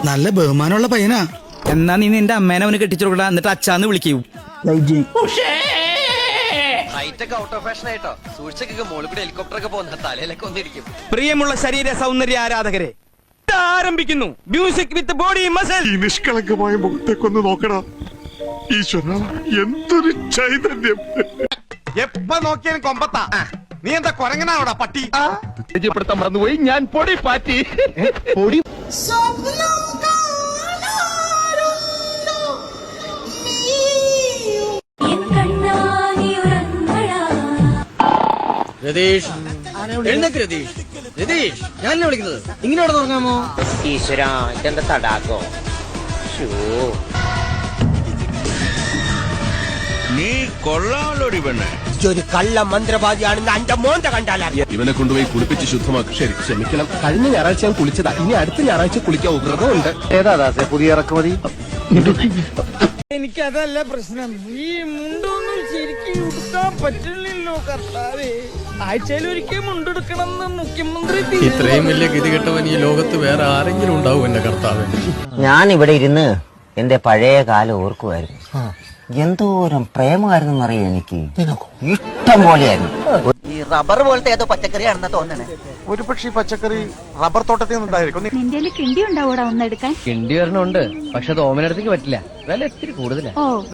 നല്ല ബഹുമാനമുള്ള പയ്യനാ. എന്നാ നീ നിന്റെ അമ്മേനെ അവന് കെട്ടിച്ചു കൊടുക്കടാ, എന്നിട്ട് അച്ഛാന്ന് വിളിക്കൂ. പ്രിയമുള്ള ശരീര സൗന്ദര്യ ആരാധകരെ, ആരംഭിക്കുന്നു മ്യൂസിക് വിത്ത് ബോഡി മസിൽ. ഈ നിഷ്കളങ്കമായ മുഖത്തേക്കൊന്ന് നോക്കടാ ഈശ്വര, എന്തൊരു ചൈതന്യം. എപ്പ നോക്കിയാലും കൊമ്പത്താ. നീ എന്താ കൊരങ്ങനാണോടാ പട്ടി? പരിചയപ്പെടുത്താൻ മറന്നുപോയി, ഞാൻ പൊടി പാറ്റി. പൊടി രതീഷ്, എഴുന്നേക്ക് രതീഷ്. രതീഷ്, ഞാനല്ലേ വിളിക്കുന്നത്. ഇങ്ങനെയോടെ തുടങ്ങാമോ? ഈശ്വരാ, ഇതെന്താ തടാകോ? നീ കൊള്ളാമല്ലോടി പെണ്ണെ. ഒരു കള്ള മന്ത്രവാദിയാണെന്ന് അന്റെ മോന്ത കണ്ടാലറിയാം. ഇവനെ കൊണ്ടുപോയി കുളിപ്പിച്ച് ശുദ്ധമാക്കും. ശരി, ക്ഷമിക്കണം. കഴിഞ്ഞ ഞായറാഴ്ച ഞാൻ കുളിച്ചതാ, ഇനി അടുത്ത ഞായറാഴ്ച കുളിക്കാൻ വ്രതമുണ്ട്. ഏതാ ദാസേ പുതിയ ഇറക്കുമതി? എനിക്കതല്ല പ്രശ്നം, ഈ മുണ്ടൊന്നും ശരിക്കും ഉടുക്കാൻ പറ്റില്ലല്ലോ കർത്താവേ. ആഴ്ചയിൽ ഒരിക്കൽ മുണ്ടെടുക്കണം എന്ന് മുഖ്യമന്ത്രി. ഇത്രയും വലിയ ഗതികെട്ടവൻ ഈ ലോകത്ത് വേറെ ആരെങ്കിലും ഉണ്ടാവും എന്റെ കർത്താവ്? ഞാൻ ഇവിടെ ഇരുന്ന് എന്റെ പഴയ കാലം ഓർക്കുമായിരുന്നു. എന്തോരം പ്രേമമായിരുന്നു അറിയാം. എനിക്ക് ഇഷ്ടം പോലെയായിരുന്നു. ഈ റബ്ബർ പോലത്തെ ഏതോ പച്ചക്കറിയാണെന്നാ തോന്നണേ. ഒരു പക്ഷേ പച്ചക്കറി റബ്ബർ തോട്ടത്തിൽ നിന്നുണ്ടായിരിക്കും. നിന്റെ കിണ്ടി ഉണ്ടാവൂടാ ഒന്നെടുക്കാൻ? കിണ്ടി വരണുണ്ട്, പക്ഷെ അത് ഓമനടുത്തേക്ക് പറ്റില്ല. വില ഇത്തിരി കൂടുതലാ. ഓ